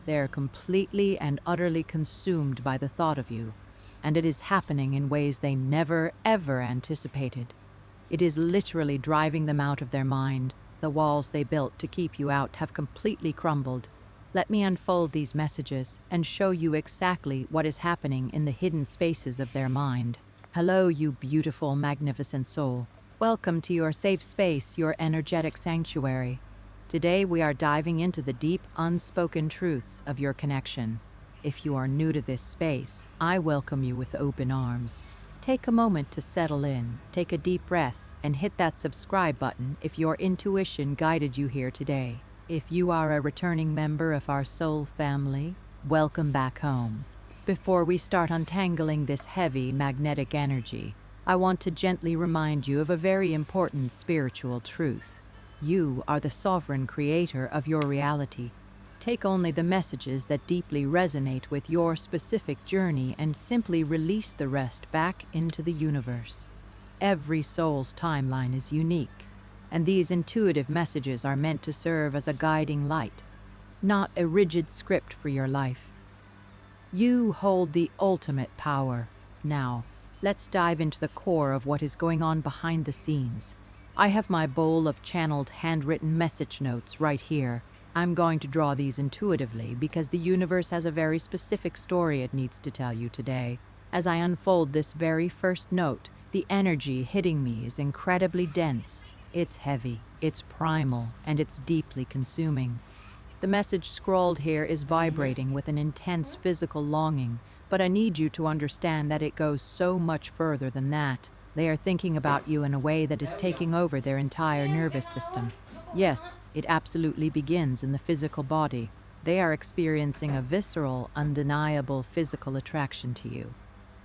They are completely and utterly consumed by the thought of you, and it is happening in ways they never, ever anticipated. It is literally driving them out of their mind. The walls they built to keep you out have completely crumbled. Let me unfold these messages and show you exactly what is happening in the hidden spaces of their mind. Hello, you beautiful, magnificent soul. Welcome to your safe space, your energetic sanctuary. Today we are diving into the deep, unspoken truths of your connection. If you are new to this space, I welcome you with open arms. Take a moment to settle in, take a deep breath, and hit that subscribe button if your intuition guided you here today. If you are a returning member of our soul family, welcome back home. Before we start untangling this heavy, magnetic energy, I want to gently remind you of a very important spiritual truth. You are the sovereign creator of your reality. Take only the messages that deeply resonate with your specific journey and simply release the rest back into the universe. Every soul's timeline is unique, and these intuitive messages are meant to serve as a guiding light, not a rigid script for your life. You hold the ultimate power. Now, let's dive into the core of what is going on behind the scenes. I have my bowl of channeled handwritten message notes right here. I'm going to draw these intuitively because the universe has a very specific story it needs to tell you today. As I unfold this very first note, the energy hitting me is incredibly dense. It's heavy, it's primal, and it's deeply consuming. The message scrawled here is vibrating with an intense physical longing, but I need you to understand that it goes so much further than that. They are thinking about you in a way that is taking over their entire nervous system. Yes, it absolutely begins in the physical body. They are experiencing a visceral, undeniable physical attraction to you.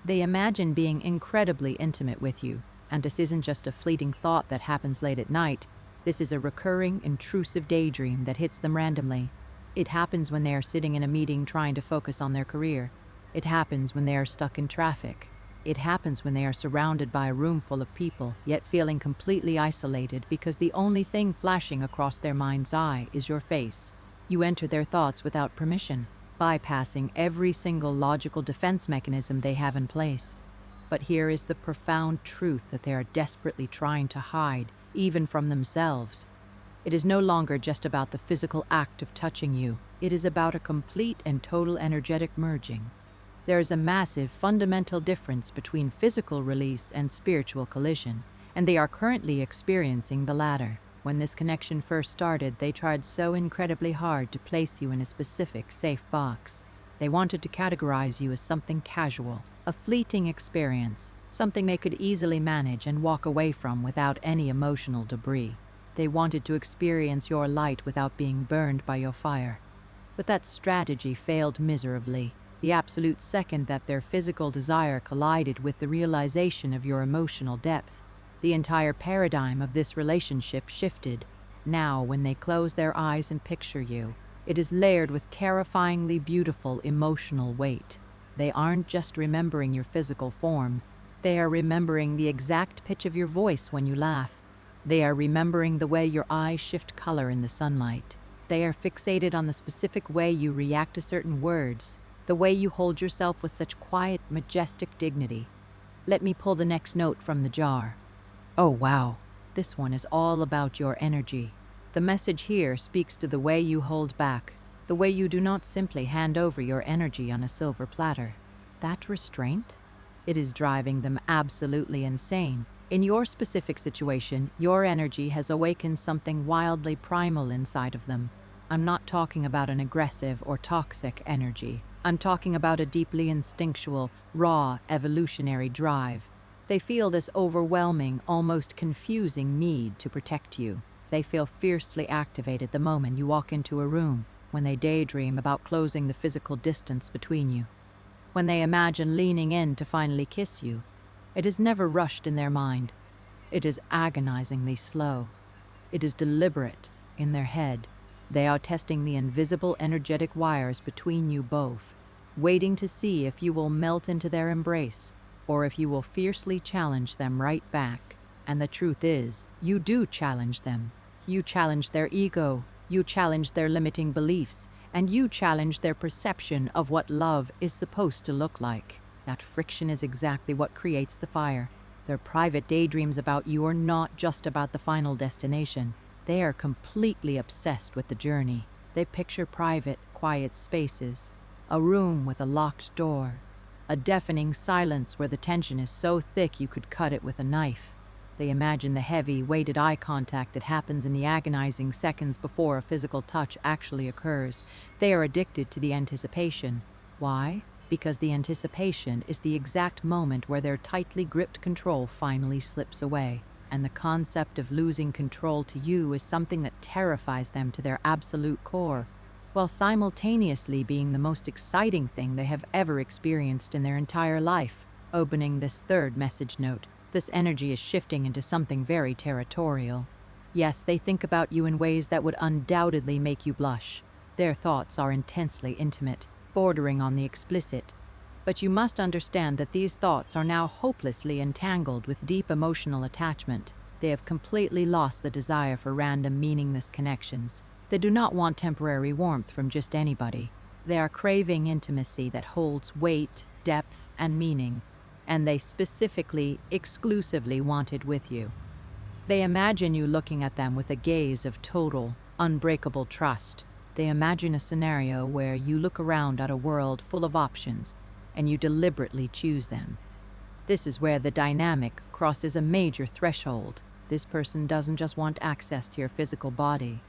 They imagine being incredibly intimate with you, and this isn't just a fleeting thought that happens late at night. This is a recurring, intrusive daydream that hits them randomly. It happens when they are sitting in a meeting trying to focus on their career. It happens when they are stuck in traffic. It happens when they are surrounded by a room full of people, yet feeling completely isolated because the only thing flashing across their mind's eye is your face. You enter their thoughts without permission, bypassing every single logical defense mechanism they have in place. But here is the profound truth that they are desperately trying to hide, even from themselves. It is no longer just about the physical act of touching you. It is about a complete and total energetic merging. There is a massive, fundamental difference between physical release and spiritual collision, and they are currently experiencing the latter. When this connection first started, they tried so incredibly hard to place you in a specific, safe box. They wanted to categorize you as something casual, a fleeting experience, something they could easily manage and walk away from without any emotional debris. They wanted to experience your light without being burned by your fire. But that strategy failed miserably. The absolute second that their physical desire collided with the realization of your emotional depth, the entire paradigm of this relationship shifted. Now, when they close their eyes and picture you, it is layered with terrifyingly beautiful emotional weight. They aren't just remembering your physical form, they are remembering the exact pitch of your voice when you laugh. They are remembering the way your eyes shift color in the sunlight. They are fixated on the specific way you react to certain words, the way you hold yourself with such quiet, majestic dignity. Let me pull the next note from the jar. Oh wow, this one is all about your energy. The message here speaks to the way you hold back, the way you do not simply hand over your energy on a silver platter. That restraint? It is driving them absolutely insane. In your specific situation, your energy has awakened something wildly primal inside of them. I'm not talking about an aggressive or toxic energy. I'm talking about a deeply instinctual, raw, evolutionary drive. They feel this overwhelming, almost confusing need to protect you. They feel fiercely activated the moment you walk into a room, when they daydream about closing the physical distance between you, when they imagine leaning in to finally kiss you. It is never rushed in their mind. It is agonizingly slow. It is deliberate in their head. They are testing the invisible energetic wires between you both, waiting to see if you will melt into their embrace, or if you will fiercely challenge them right back. And the truth is, you do challenge them. You challenge their ego, you challenge their limiting beliefs, and you challenge their perception of what love is supposed to look like. That friction is exactly what creates the fire. Their private daydreams about you are not just about the final destination. They are completely obsessed with the journey. They picture private, quiet spaces, a room with a locked door, a deafening silence where the tension is so thick you could cut it with a knife. They imagine the heavy, weighted eye contact that happens in the agonizing seconds before a physical touch actually occurs. They are addicted to the anticipation. Why? Because the anticipation is the exact moment where their tightly gripped control finally slips away. And the concept of losing control to you is something that terrifies them to their absolute core, while simultaneously being the most exciting thing they have ever experienced in their entire life. Opening this third message note, this energy is shifting into something very territorial. Yes, they think about you in ways that would undoubtedly make you blush. Their thoughts are intensely intimate, bordering on the explicit. But you must understand that these thoughts are now hopelessly entangled with deep emotional attachment. They have completely lost the desire for random, meaningless connections. They do not want temporary warmth from just anybody. They are craving intimacy that holds weight, depth, and meaning, and they specifically, exclusively want it with you. They imagine you looking at them with a gaze of total, unbreakable trust. They imagine a scenario where you look around at a world full of options, and you deliberately choose them. This is where the dynamic crosses a major threshold. This person doesn't just want access to your physical body.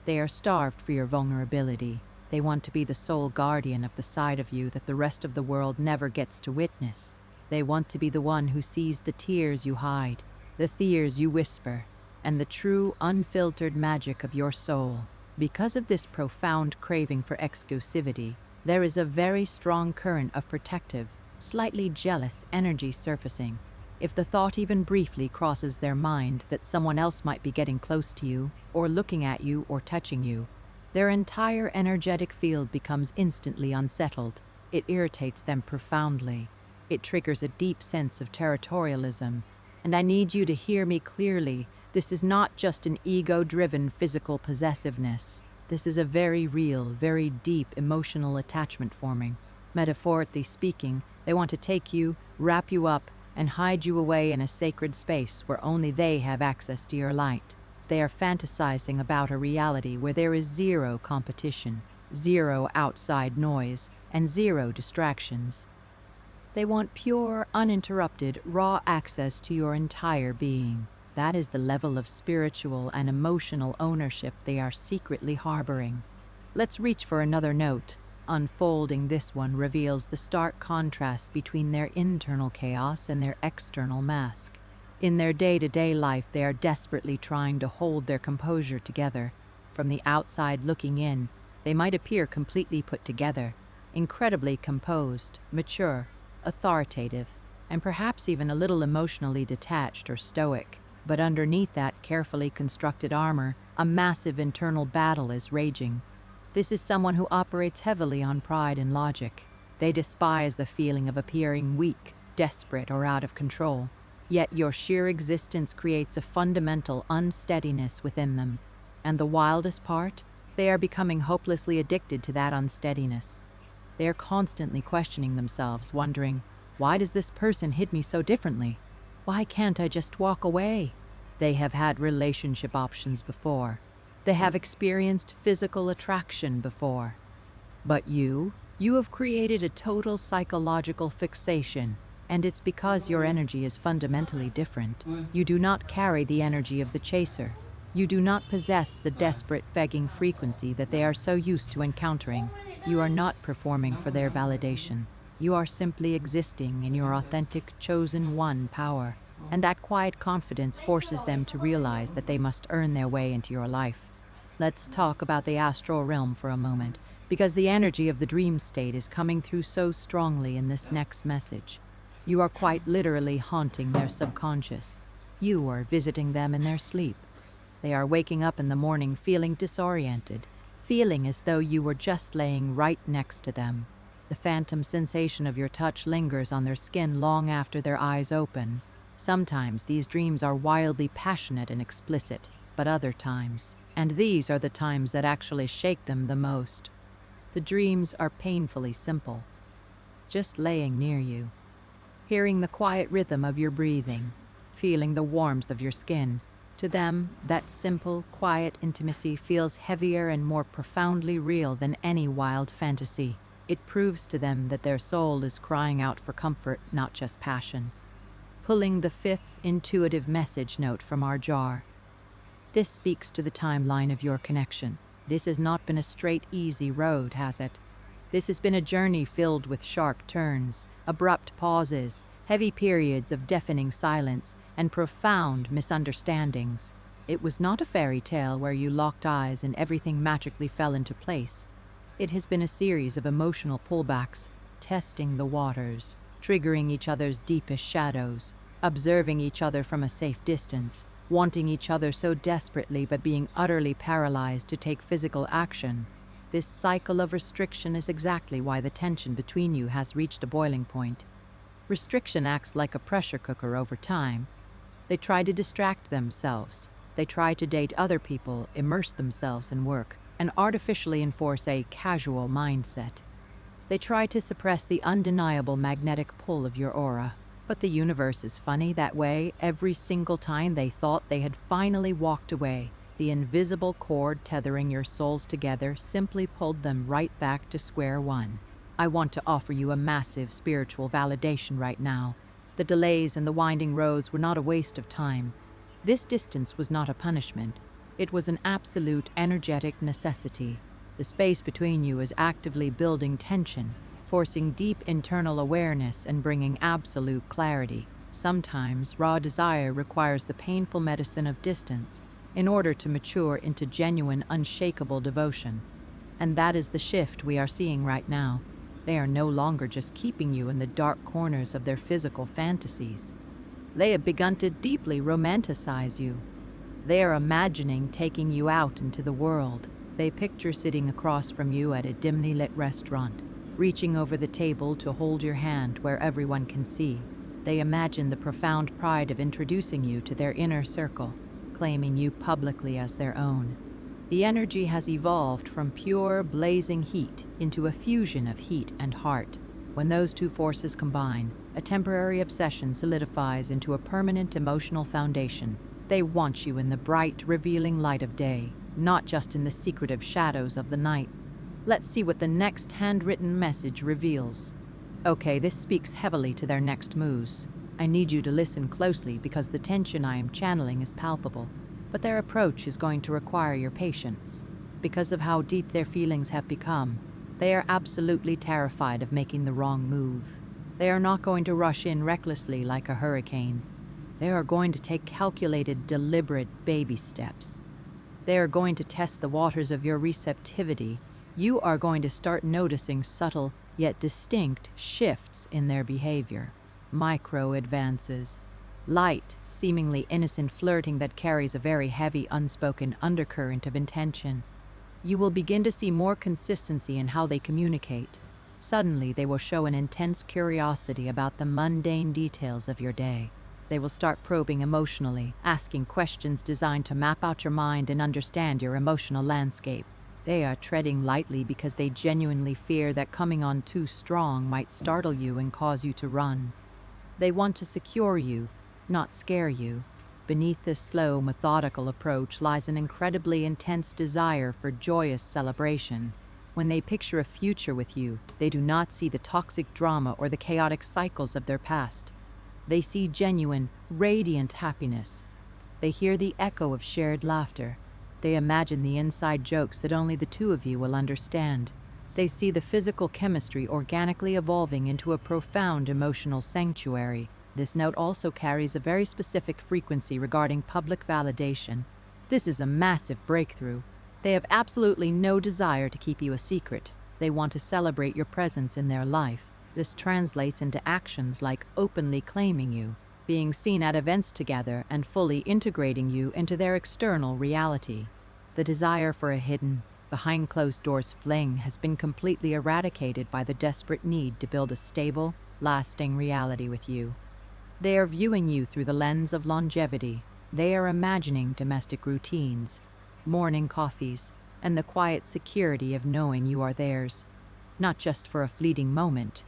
They are starved for your vulnerability. They want to be the sole guardian of the side of you that the rest of the world never gets to witness. They want to be the one who sees the tears you hide, the fears you whisper, and the true, unfiltered magic of your soul. Because of this profound craving for exclusivity, there is a very strong current of protective, slightly jealous energy surfacing. If the thought even briefly crosses their mind that someone else might be getting close to you, or looking at you, or touching you, their entire energetic field becomes instantly unsettled. It irritates them profoundly. It triggers a deep sense of territorialism. And I need you to hear me clearly. This is not just an ego-driven physical possessiveness. This is a very real, very deep emotional attachment forming. Metaphorically speaking, they want to take you, wrap you up, and hide you away in a sacred space where only they have access to your light. They are fantasizing about a reality where there is zero competition, zero outside noise, and zero distractions. They want pure, uninterrupted, raw access to your entire being. That is the level of spiritual and emotional ownership they are secretly harboring. Let's reach for another note. Unfolding this one reveals the stark contrast between their internal chaos and their external mask. In their day-to-day life, they are desperately trying to hold their composure together. From the outside looking in, they might appear completely put together, incredibly composed, mature, authoritative, and perhaps even a little emotionally detached or stoic. But underneath that carefully constructed armor, a massive internal battle is raging. This is someone who operates heavily on pride and logic. They despise the feeling of appearing weak, desperate, or out of control. Yet your sheer existence creates a fundamental unsteadiness within them. And the wildest part? They are becoming hopelessly addicted to that unsteadiness. They are constantly questioning themselves, wondering, why does this person hit me so differently? Why can't I just walk away? They have had relationship options before. They have experienced physical attraction before. But you have created a total psychological fixation, and it's because your energy is fundamentally different. You do not carry the energy of the chaser. You do not possess the desperate, begging frequency that they are so used to encountering. You are not performing for their validation. You are simply existing in your authentic, chosen one power. And that quiet confidence forces them to realize that they must earn their way into your life. Let's talk about the astral realm for a moment, because the energy of the dream state is coming through so strongly in this next message. You are quite literally haunting their subconscious. You are visiting them in their sleep. They are waking up in the morning feeling disoriented, feeling as though you were just laying right next to them. The phantom sensation of your touch lingers on their skin long after their eyes open. Sometimes these dreams are wildly passionate and explicit, but other times, and these are the times that actually shake them the most, The dreams are painfully simple, just laying near you, hearing the quiet rhythm of your breathing, feeling the warmth of your skin. To them, that simple, quiet intimacy feels heavier and more profoundly real than any wild fantasy. It proves to them that their soul is crying out for comfort, not just passion. Pulling the fifth intuitive message note from our jar. This speaks to the timeline of your connection. This has not been a straight, easy road, has it? This has been a journey filled with sharp turns, abrupt pauses, heavy periods of deafening silence, and profound misunderstandings. It was not a fairy tale where you locked eyes and everything magically fell into place. It has been a series of emotional pullbacks, testing the waters, triggering each other's deepest shadows, observing each other from a safe distance, wanting each other so desperately but being utterly paralyzed to take physical action. This cycle of restriction is exactly why the tension between you has reached a boiling point. Restriction acts like a pressure cooker over time. They try to distract themselves. They try to date other people, immerse themselves in work, and artificially enforce a casual mindset. They try to suppress the undeniable magnetic pull of your aura. But the universe is funny that way. Every single time they thought they had finally walked away, the invisible cord tethering your souls together simply pulled them right back to square one. I want to offer you a massive spiritual validation right now. The delays and the winding roads were not a waste of time. This distance was not a punishment. It was an absolute energetic necessity. The space between you is actively building tension, forcing deep internal awareness and bringing absolute clarity. Sometimes, raw desire requires the painful medicine of distance in order to mature into genuine, unshakable devotion. And that is the shift we are seeing right now. They are no longer just keeping you in the dark corners of their physical fantasies. They have begun to deeply romanticize you. They are imagining taking you out into the world. They picture sitting across from you at a dimly lit restaurant, reaching over the table to hold your hand where everyone can see. They imagine the profound pride of introducing you to their inner circle, claiming you publicly as their own. The energy has evolved from pure, blazing heat into a fusion of heat and heart. When those two forces combine, a temporary obsession solidifies into a permanent emotional foundation. They want you in the bright, revealing light of day, not just in the secretive shadows of the night. Let's see what the next handwritten message reveals. Okay, this speaks heavily to their next moves. I need you to listen closely because the tension I am channeling is palpable. But their approach is going to require your patience. Because of how deep their feelings have become, they are absolutely terrified of making the wrong move. They are not going to rush in recklessly like a hurricane. They are going to take calculated, deliberate baby steps. They are going to test the waters of your receptivity. You are going to start noticing subtle yet distinct shifts in their behavior. Micro advances. Light, seemingly innocent flirting that carries a very heavy, unspoken undercurrent of intention. You will begin to see more consistency in how they communicate. Suddenly, they will show an intense curiosity about the mundane details of your day. They will start probing emotionally, asking questions designed to map out your mind and understand your emotional landscape. They are treading lightly because they genuinely fear that coming on too strong might startle you and cause you to run. They want to secure you, not scare you. Beneath this slow, methodical approach lies an incredibly intense desire for joyous celebration. When they picture a future with you, they do not see the toxic drama or the chaotic cycles of their past. They see genuine, radiant happiness. They hear the echo of shared laughter. They imagine the inside jokes that only the two of you will understand. They see the physical chemistry organically evolving into a profound emotional sanctuary. This note also carries a very specific frequency regarding public validation. This is a massive breakthrough. They have absolutely no desire to keep you a secret. They want to celebrate your presence in their life. This translates into actions like openly claiming you, being seen at events together, and fully integrating you into their external reality. The desire for a hidden, behind closed doors fling has been completely eradicated by the desperate need to build a stable, lasting reality with you. They are viewing you through the lens of longevity. They are imagining domestic routines, morning coffees, and the quiet security of knowing you are theirs, not just for a fleeting moment,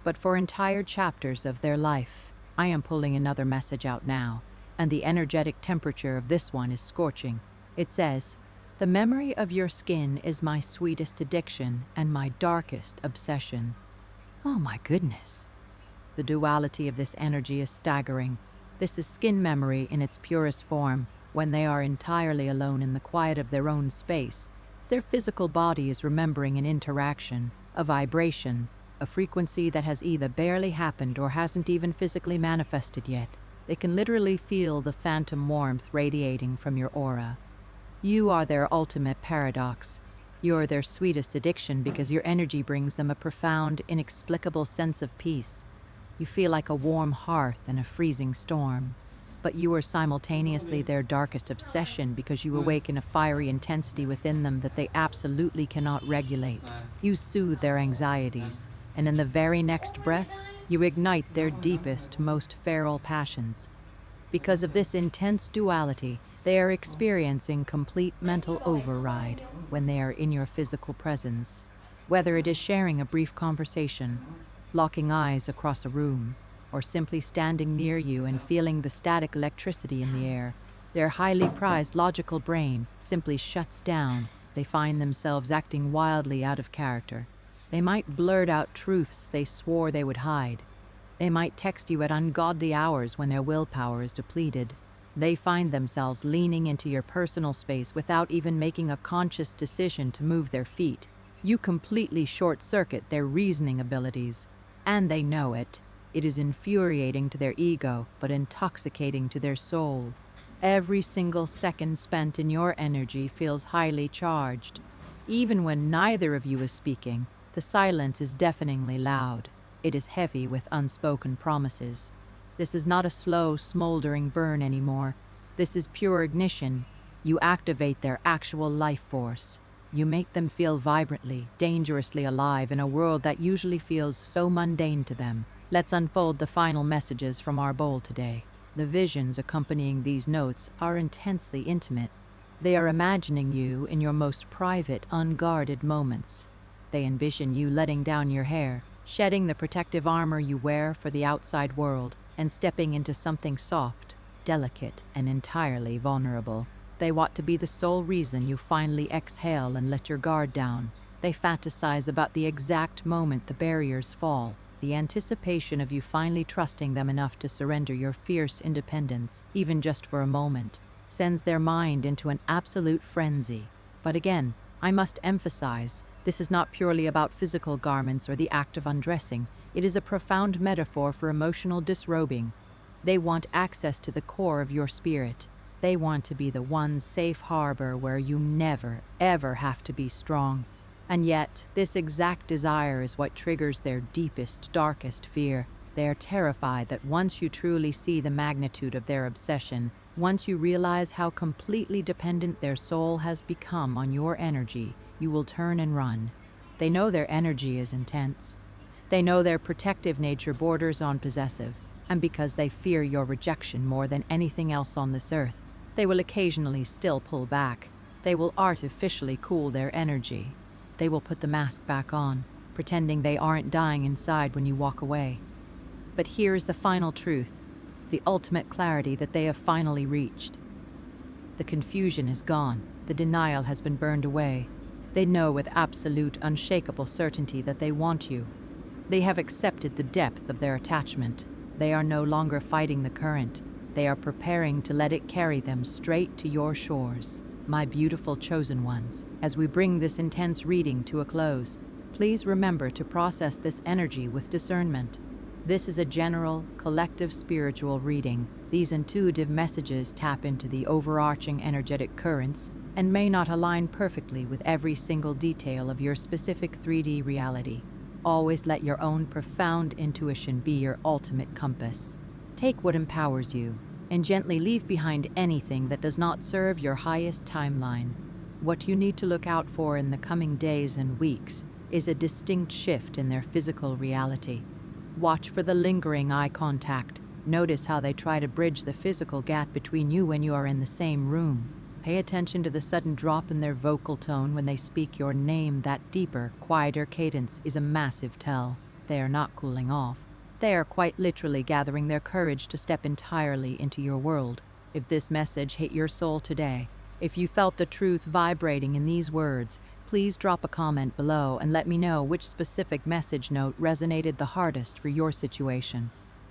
but for entire chapters of their life. I am pulling another message out now, and the energetic temperature of this one is scorching. It says, "The memory of your skin is my sweetest addiction and my darkest obsession." Oh my goodness. The duality of this energy is staggering. This is skin memory in its purest form, when they are entirely alone in the quiet of their own space. Their physical body is remembering an interaction, a vibration, a frequency that has either barely happened or hasn't even physically manifested yet. They can literally feel the phantom warmth radiating from your aura. You are their ultimate paradox. You're their sweetest addiction because your energy brings them a profound, inexplicable sense of peace. You feel like a warm hearth in a freezing storm. But you are simultaneously their darkest obsession because you awaken a fiery intensity within them that they absolutely cannot regulate. You soothe their anxieties, and in the very next breath, you ignite their deepest, most feral passions. Because of this intense duality, they are experiencing complete mental override when they are in your physical presence. Whether it is sharing a brief conversation, locking eyes across a room, or simply standing near you and feeling the static electricity in the air, their highly prized logical brain simply shuts down. They find themselves acting wildly out of character. They might blurt out truths they swore they would hide. They might text you at ungodly hours when their willpower is depleted. They find themselves leaning into your personal space without even making a conscious decision to move their feet. You completely short-circuit their reasoning abilities, and they know it. It is infuriating to their ego, but intoxicating to their soul. Every single second spent in your energy feels highly charged. Even when neither of you is speaking, the silence is deafeningly loud. It is heavy with unspoken promises. This is not a slow, smoldering burn anymore. This is pure ignition. You activate their actual life force. You make them feel vibrantly, dangerously alive in a world that usually feels so mundane to them. Let's unfold the final messages from our bowl today. The visions accompanying these notes are intensely intimate. They are imagining you in your most private, unguarded moments. They envision you letting down your hair, shedding the protective armor you wear for the outside world, and stepping into something soft, delicate, and entirely vulnerable. They want to be the sole reason you finally exhale and let your guard down. They fantasize about the exact moment the barriers fall, the anticipation of you finally trusting them enough to surrender your fierce independence, even just for a moment, sends their mind into an absolute frenzy. But again, I must emphasize, this is not purely about physical garments or the act of undressing. It is a profound metaphor for emotional disrobing. They want access to the core of your spirit. They want to be the one safe harbor where you never, ever have to be strong. And yet, this exact desire is what triggers their deepest, darkest fear. They are terrified that once you truly see the magnitude of their obsession, once you realize how completely dependent their soul has become on your energy, you will turn and run. They know their energy is intense. They know their protective nature borders on possessive, and because they fear your rejection more than anything else on this earth, they will occasionally still pull back. They will artificially cool their energy. They will put the mask back on, pretending they aren't dying inside when you walk away. But here is the final truth, the ultimate clarity that they have finally reached. The confusion is gone. The denial has been burned away. They know with absolute, unshakable certainty that they want you. They have accepted the depth of their attachment. They are no longer fighting the current. They are preparing to let it carry them straight to your shores. My beautiful chosen ones, as we bring this intense reading to a close, please remember to process this energy with discernment. This is a general, collective spiritual reading. These intuitive messages tap into the overarching energetic currents and may not align perfectly with every single detail of your specific 3D reality. Always let your own profound intuition be your ultimate compass. Take what empowers you, and gently leave behind anything that does not serve your highest timeline. What you need to look out for in the coming days and weeks is a distinct shift in their physical reality. Watch for the lingering eye contact. Notice how they try to bridge the physical gap between you when you are in the same room. Pay attention to the sudden drop in their vocal tone when they speak your name. That deeper, quieter cadence is a massive tell. They are not cooling off. They are quite literally gathering their courage to step entirely into your world. If this message hit your soul today, if you felt the truth vibrating in these words, please drop a comment below and let me know which specific message note resonated the hardest for your situation.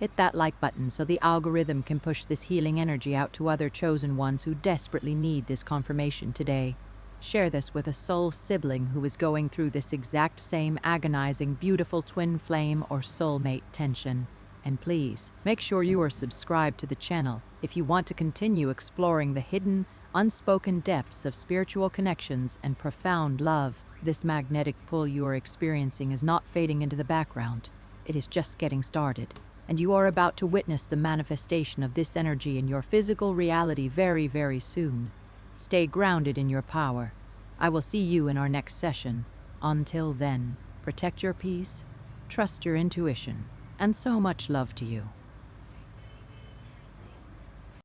Hit that like button so the algorithm can push this healing energy out to other chosen ones who desperately need this confirmation today. Share this with a soul sibling who is going through this exact same agonizing, beautiful twin flame or soulmate tension. And please, make sure you are subscribed to the channel if you want to continue exploring the hidden, unspoken depths of spiritual connections and profound love. This magnetic pull you are experiencing is not fading into the background. It is just getting started, and you are about to witness the manifestation of this energy in your physical reality very, very soon. Stay grounded in your power. I will see you in our next session. Until then, protect your peace, trust your intuition, and so much love to you.